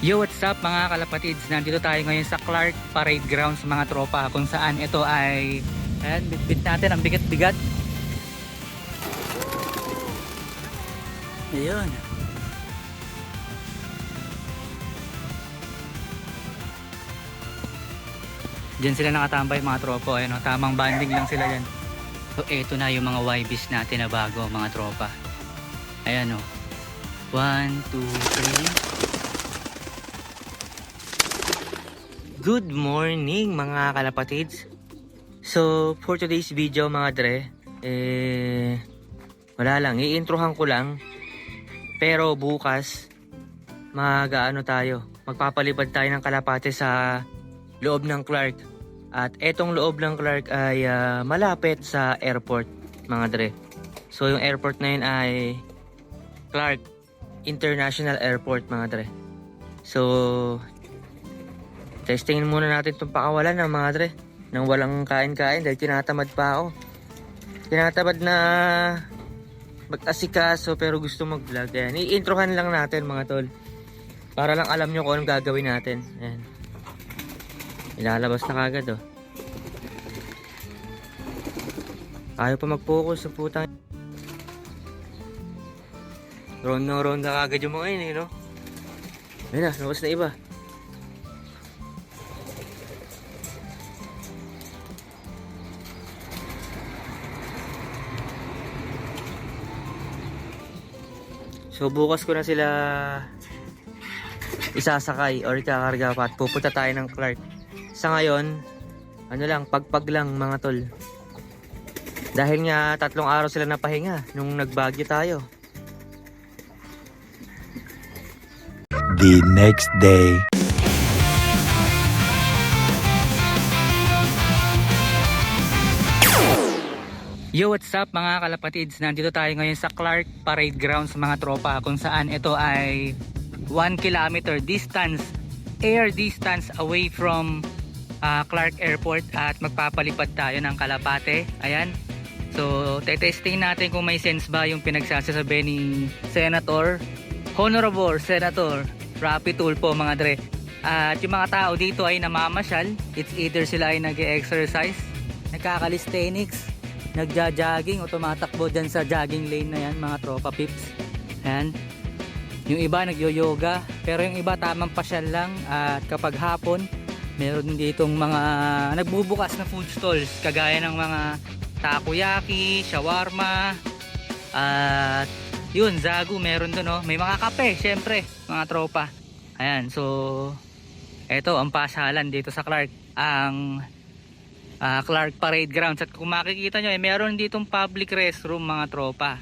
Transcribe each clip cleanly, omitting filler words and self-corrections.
Yo, what's up mga kalapatids? Nandito tayo ngayon sa Clark Parade Grounds mga tropa, kung saan ito ay ayan, bitbit natin ang bigat-bigat. Ayun. Diyan sila nakatambay mga tropa. Ayun, tamang banding lang sila yan. So eto na yung mga YBs natin na bago mga tropa. Ayan o. 1, 2, 3. Good morning mga kalapatids. So for today's video mga dre, wala lang, i-introhan ko lang. Pero bukas magpapalipad tayo ng kalapate sa loob ng Clark. At etong loob ng Clark ay malapit sa airport mga dre. So yung airport na yun ay Clark International Airport mga dre. So testingin muna natin itong pakawalan ng mga dre, nang walang kain-kain dahil tinatamad pa ako. Tinatamad na mag-asikaso pero gusto mag-vlog. Ayan, i-introhan lang natin mga tol, para lang alam nyo kung anong gagawin natin. Ayan, ilalabas na kagad oh. Ayaw pa mag-focus sa putang. Round na kagad yung mga yun no? Ayun na, labas na iba. So bukas ko na sila isasakay or kakarga pa at pupunta tayo ng Clark. Sa ngayon, ano lang, pagpag lang mga tol. Dahil nga 3 araw sila napahinga nung nagbagyo tayo. The next day. Yo, what's up mga kalapatids? Nandito tayo ngayon sa Clark Parade Grounds mga tropa, kung saan ito ay 1 kilometer distance, air distance away from Clark Airport, at magpapalipad tayo ng kalapate. Ayan. So, testing natin kung may sense ba yung pinagsasabi ni Honorable Senator Rapi Tulfo mga dre. At yung mga tao dito ay namamasyal. It's either sila ay nag-exercise, nagkakalisthenics, nagja-jogging o tumatakbo dyan sa jogging lane na yan mga tropa pips. Ayan. Yung iba nagyo-yoga, pero yung iba tamang pasyal lang. At kapag hapon, meron ditong mga nagbubukas na food stalls, kagaya ng mga takoyaki, shawarma, at yun, zagu meron dun oh. May mga kape syempre mga tropa. Ayan, so eto ang pasyalan dito sa Clark, ang Clark Parade Grounds. At kung makikita nyo, meron ditong public restroom mga tropa.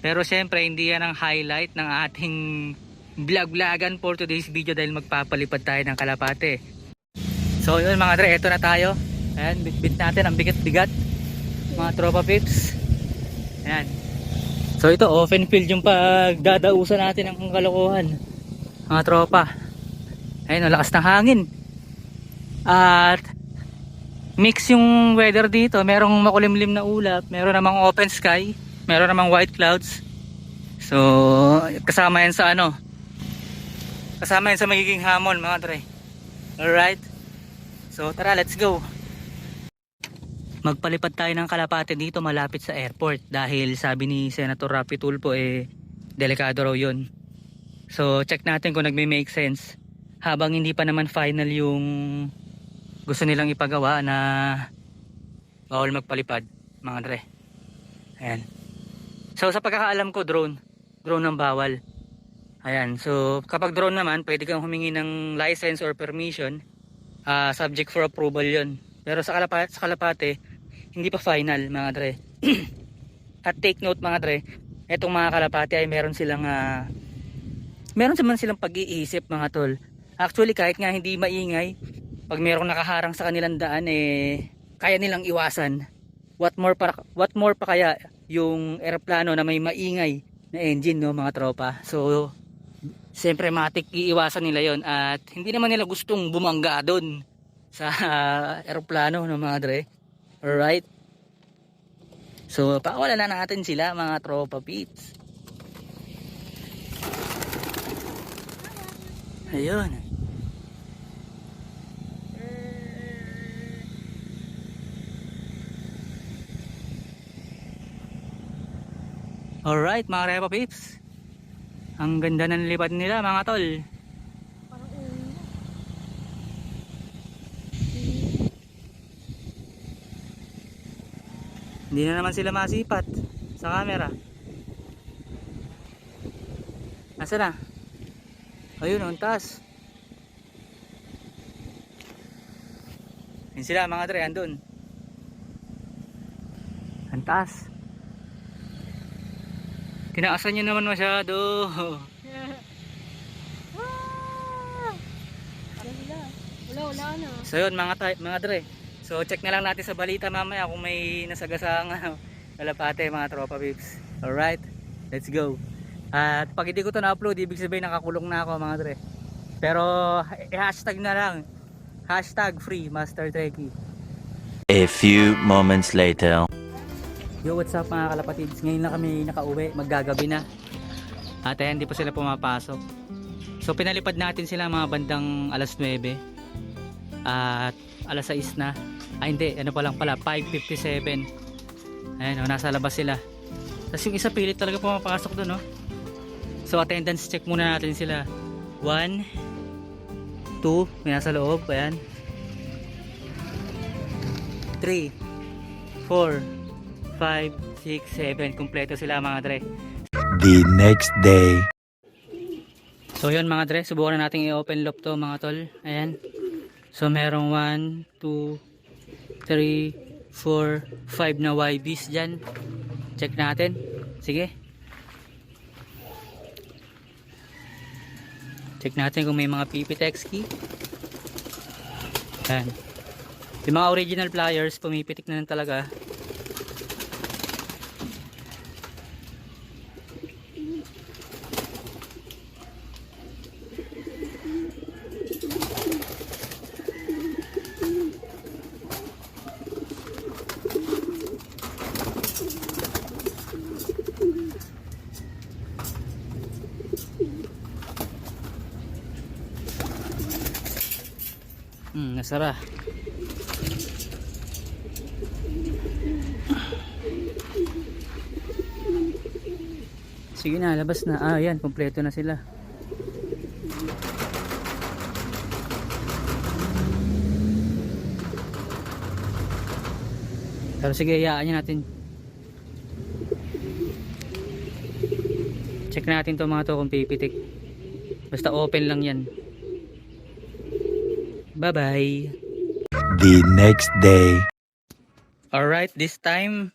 Pero syempre hindi yan ang highlight ng ating vlog-vlogan for today's video, dahil magpapalipad tayo ng kalapate. So yun mga dre, eto na tayo. Ayan, bit natin ang bigat-bigat mga tropa pips. Ayan. So ito, open field yung pagdadausan natin ng kalokohan mga tropa. Ayun, lakas ng hangin. At mix yung weather dito. Merong makulimlim na ulap, meron namang open sky, meron namang white clouds. So kasama yan sa kasama yan sa magiging hamon mga dre. Alright. So tara, let's go. Magpalipad tayo ng kalapate dito malapit sa airport, dahil sabi ni Senator Rapi Tulfo delikado raw yun. So check natin kung nagme-make sense, habang hindi pa naman final yung gusto nilang ipagawa na bawal magpalipad mga dre. Ayan. So sa pagkakaalam ko, drone ang bawal. Ayan. So kapag drone naman, pwede kang humingi ng license or permission, subject for approval yon. Pero sa kalapate, hindi pa final mga dre. At take note mga dre, etong mga kalapate ay meron naman silang pag-iisip mga tol. Actually kahit nga hindi maingay, pag merong nakaharang sa kanilang daan kaya nilang iwasan. What more pa kaya yung eroplano na may maingay na engine no mga tropa. So siyempre matik iiwasan nila yon, at hindi naman nila gustong bumangga doon sa eroplano no mga dre. Alright. So pakawalan na natin sila mga tropa peeps. Ayun. Alright mga Repa Pips. Ang ganda ng lipad nila mga tol. Parang ulo. Hindi na naman sila masipat sa camera. Asa na? Ayun, ang taas. Yun sila mga dre, andun. Ang taas. Tinaasan nyo naman masyado. Ano sila? Wala na. So yun mga dre. So check na lang natin sa balita mamaya kung may nasagasang kalapate mga tropa pips. Alright, let's go. At pag hindi ko to na-upload, ibig sabihin nakakulong na ako mga dre. Pero hashtag na lang. Hashtag free Master Trekkie. A few moments later. Yo, what's up mga kalapatids? Ngayon na kami nakauwi, maggagabi na. At hindi pa sila pumapasok. So pinalipad natin sila mga bandang alas 9. At alas 6 na. Hindi, ano pa lang pala, 5:57. Ayan o, nasa labas sila. Tapos yung isa pilit talaga pumapasok doon, no? So attendance check muna natin sila. 1, 2, may nasa loob, ayan. 3, 4, 5, 6, 7, kumpleto sila mga dre. The next day. So yun mga dre, subukan na natin i-open loop to mga tol. Ayan. So merong 1, 2, 3, 4, 5 na YBs dyan. Check natin. Sige. Check natin kung may mga PPTX key. Ayan. Yung mga original pliers, pumipitik na lang talaga. Nasara. Sige na, labas na. Yan, kompleto na sila. Pero sige, hayaan nyo natin. Check natin to mga to kung pipitik. Basta open lang yan. Bye bye. The next day. Alright, this time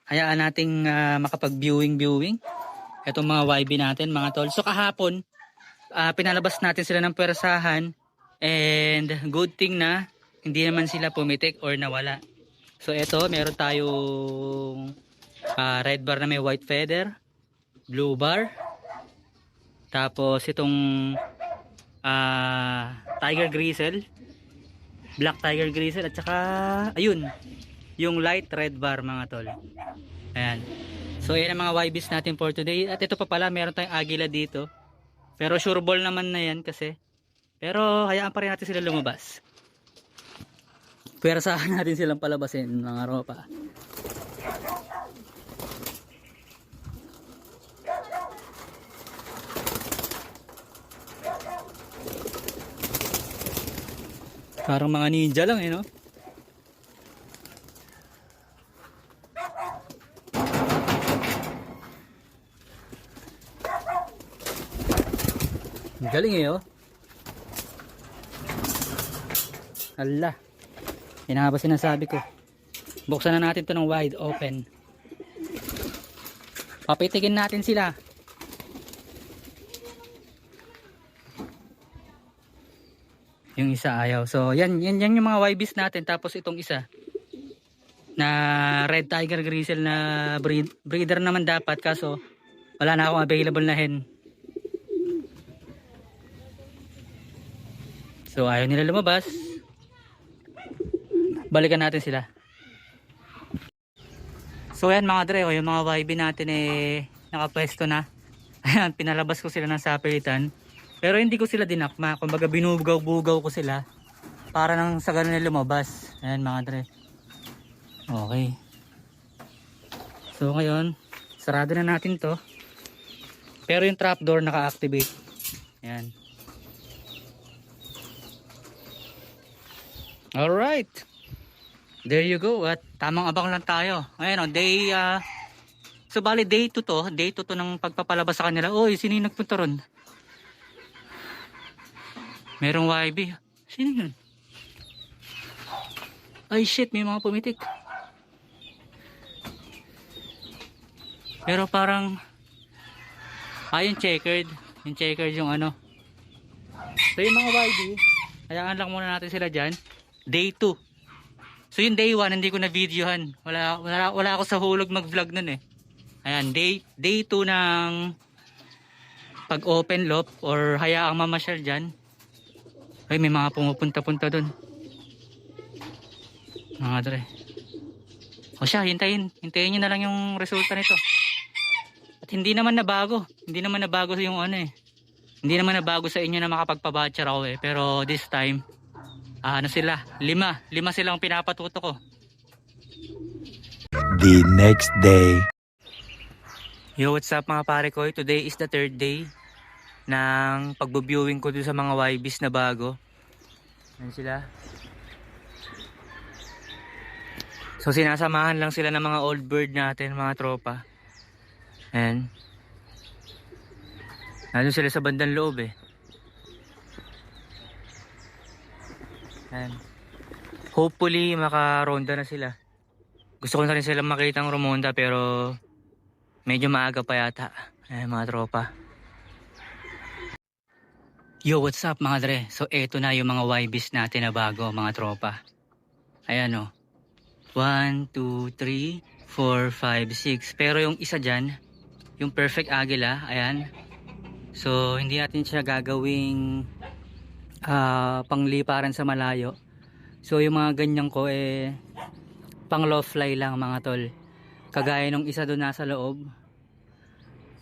hayaan nating makapag-viewing. Itong mga YB natin mga tol. So kahapon, pinalabas natin sila ng pwersahan. And good thing na hindi naman sila pumitik or nawala. So ito, meron tayong red bar na may white feather, blue bar. Tapos itong tiger gristle, black tiger gristle, at saka ayun, yung light red bar mga tol. Ayan. So yan ang mga YBs natin for today. At ito pa pala, meron tayong agila dito. Pero sure ball naman na yan kasi. Pero hayaan pa rin natin sila lumabas. Pero saan natin silang palabasin mga ropa. Parang mga ninja lang no? Galing oh. Hala. Yan nga ba sinasabi ko. Buksan na natin to ng wide open. Papitikin natin sila. Yung isa ayaw. So yan yung mga YBs natin. Tapos itong isa na red tiger gristle na breeder naman dapat. Kaso wala na akong available na hen. So ayaw nila lumabas. Balikan natin sila. So yan mga dre, yung mga YB natin nakapwesto na. Ayan, pinalabas ko sila ng sapilitan. Pero hindi ko sila dinakma. Kumbaga binubugaw-bugaw ko sila para nang sa ganun na lumabas. Ayan mga dre. Okay. So ngayon, sarado na natin to. Pero yung trapdoor naka-activate. Ayan. Alright. There you go. At tamang abang lang tayo. Ngayon, so bali day 2 to. Day 2 to ng pagpapalabas sa kanila. Oy, sino yung nagpunta ron? Merong YB. Sino yun? Ay shit, may mga pumitik. Pero parang yung checkered. Yung checkered yung ano. So yung mga YB, hayaan lang muna natin sila dyan. Day 2. So yung day 1 hindi ko na videohan. Wala ako sa hulog mag vlog nun eh. Ayan, day 2 ng pag open loop or hayaang mamasyal dyan. Ay, may mga pumupunta-punta dun. Mga dre. O siya, hintayin nyo na lang yung resulta nito. At hindi naman nabago yung ano eh. Hindi naman nabago sa inyo na makapagpa-batcher ako eh. Pero this time, ano sila? 5 silang pinapatuto ko. The next day. Yo, what's up mga pare ko? Today is the 3rd day ng pagbo-viewing ko dun sa mga YBs na bago. Yan sila. So sinasamahan lang sila ng mga old bird natin, mga tropa. Ayan. Nandun sila sa bandang loob eh. Ayan. Hopefully makaronda na sila. Gusto ko na rin sila makita ng rumonda pero medyo maaga pa yata. Ayan mga tropa. Yo, what's up mga dre? So eto na yung mga YBs natin na bago mga tropa. Ayan o. 1, 2, 3, 4, 5, 6. Pero yung isa dyan, yung perfect agila, ayan. So hindi natin siya gagawing pangliparan sa malayo. So yung mga ganyan ko pang low fly lang mga tol. Kagaya nung isa doon nasa loob.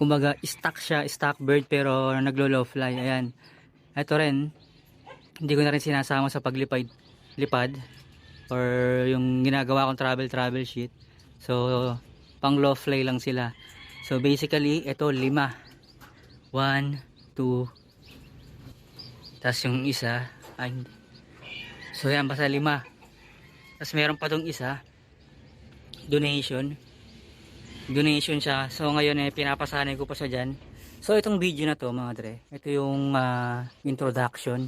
Kumbaga stock bird pero naglo-low fly. Ayan. Ito rin, hindi ko na rin sinasama sa paglipad or yung ginagawa kong travel sheet. So pang low fly lang sila. So basically ito 5. 1, 2. Tapos yung isa so yan, basta 5. Tapos meron pa tong isa, donation siya. So ngayon pinapasanay ko pa siya dyan. So itong video na to mga dre, ito yung introduction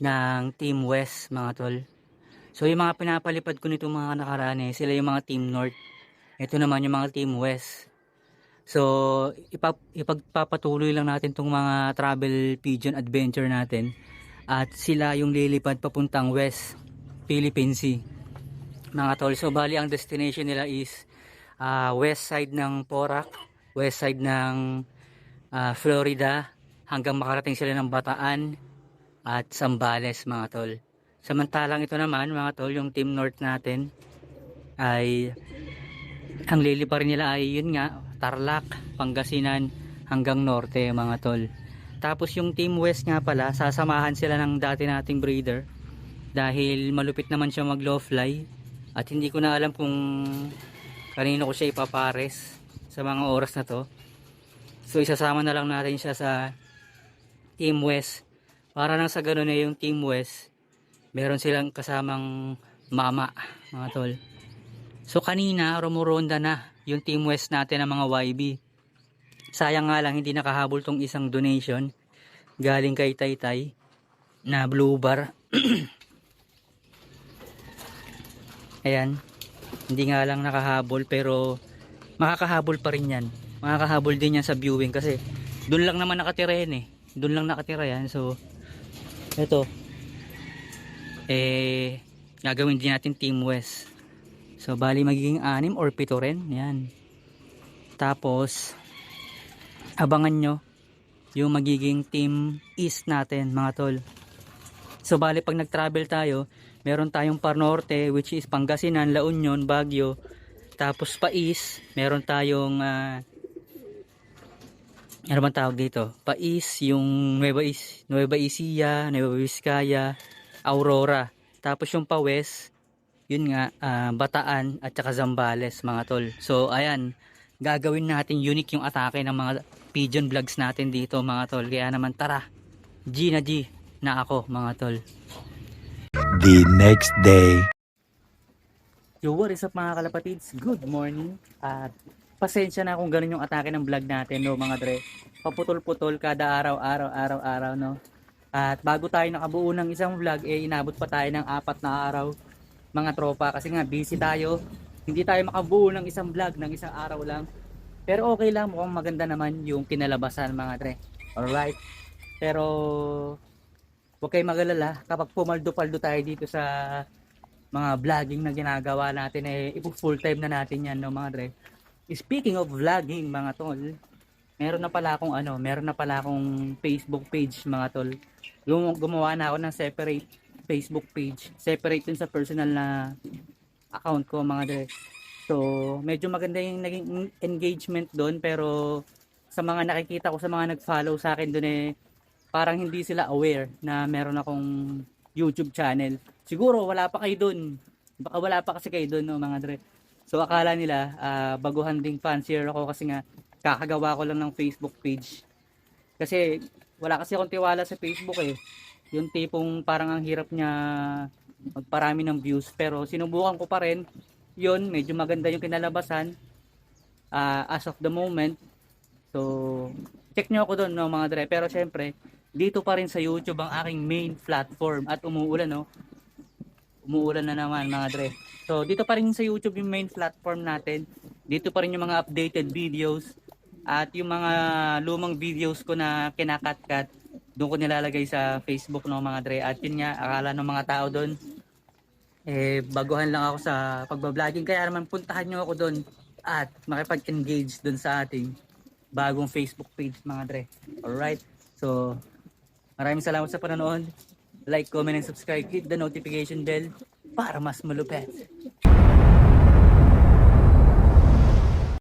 ng Team West mga tol. So yung mga pinapalipad ko nito mga nakaraan sila yung mga Team North. Ito naman yung mga Team West. So ipagpapatuloy lang natin tong mga travel pigeon adventure natin. At sila yung lilipad papuntang West Philippine Sea mga tol. So bali ang destination nila is west side ng Porac, west side ng Florida, hanggang makarating sila ng Bataan at Zambales mga tol. Samantalang ito naman mga tol, yung Team North natin ay ang liliparin nila ay yun nga, Tarlac, Pangasinan hanggang norte mga tol. Tapos yung Team West nga pala, sasamahan sila ng dati nating breeder dahil malupit naman siya mag low fly at hindi ko na alam kung kanino ko siya ipapares sa mga oras na to. So isasama na lang natin siya sa Team West para nang sa ganun yung Team West meron silang kasamang mama mga tol. So kanina rumuronda na yung Team West natin ng mga YB. Sayang nga lang hindi nakahabol tong isang donation galing kay Taytay na blue bar. Ayan, hindi nga lang nakahabol pero makakahabol pa rin yan. Makakahabol din yan sa viewing kasi doon lang naman nakatira yan doon lang nakatira yan. So eto gagawin din natin Team West. So bali magiging 6 or 7 rin yan. Tapos abangan nyo yung magiging Team East natin mga tol. So bali pag nag travel tayo, meron tayong Par Norte which is Pangasinan, La Union, Baguio. Tapos pa East meron tayong ano bang tawag dito? Pais, yung Nueva Ecija, Nueva Vizcaya, Aurora. Tapos yung pa-west, yun nga, Bataan at saka Zambales mga tol. So ayan, gagawin natin unique yung atake ng mga pigeon vlogs natin dito mga tol. Kaya naman tara, G na ako mga tol. The next day. Yo, what is up mga kalapatids? Good morning. At pasensya na kung ganun yung atake ng vlog natin, no mga dre. Paputol-putol kada araw, no. At bago tayo nakabuo ng isang vlog, inabot pa tayo ng 4 na araw mga tropa. Kasi nga busy tayo. Hindi tayo makabuo ng isang vlog ng isang araw lang. Pero okay lang, mukhang maganda naman yung kinalabasan mga dre. Alright. Pero huwag kayong magalala kapag pumaldo-paldo tayo dito sa mga vlogging na ginagawa natin, full time na natin yan, no mga dre. Speaking of vlogging mga tol, meron na pala akong Facebook page mga tol. Gumawa na ako ng separate Facebook page, separate din sa personal na account ko mga dre. So medyo maganda yung naging engagement doon, pero sa mga nakikita ko, sa mga nag-follow sa akin doon, parang hindi sila aware na meron akong YouTube channel. Siguro wala pa kayo doon. Baka wala pa kasi kayo doon, no, mga dre. So akala nila baguhan ding fancier ako kasi nga kakagawa ko lang ng Facebook page. Kasi wala kasi akong tiwala sa Facebook eh. Yung tipong parang ang hirap niya magparami ng views, pero sinubukan ko pa rin. Yun, medyo maganda yung kinalabasan as of the moment. So check nyo ako doon, no, mga dre. Pero syempre dito pa rin sa YouTube ang aking main platform. At umuulan, no? Umuulan na naman mga dre. So dito pa rin sa YouTube yung main platform natin. Dito pa rin yung mga updated videos. At yung mga lumang videos ko na kinakat-cut, doon ko nilalagay sa Facebook, no mga dre. At yun nga, akala ng mga tao doon, baguhan lang ako sa pagbabloging. Kaya naman puntahan nyo ako doon at makipag-engage doon sa ating bagong Facebook page mga dre. Alright. So maraming salamat sa panonood. Like, comment, and subscribe. Hit the notification bell para mas malupet.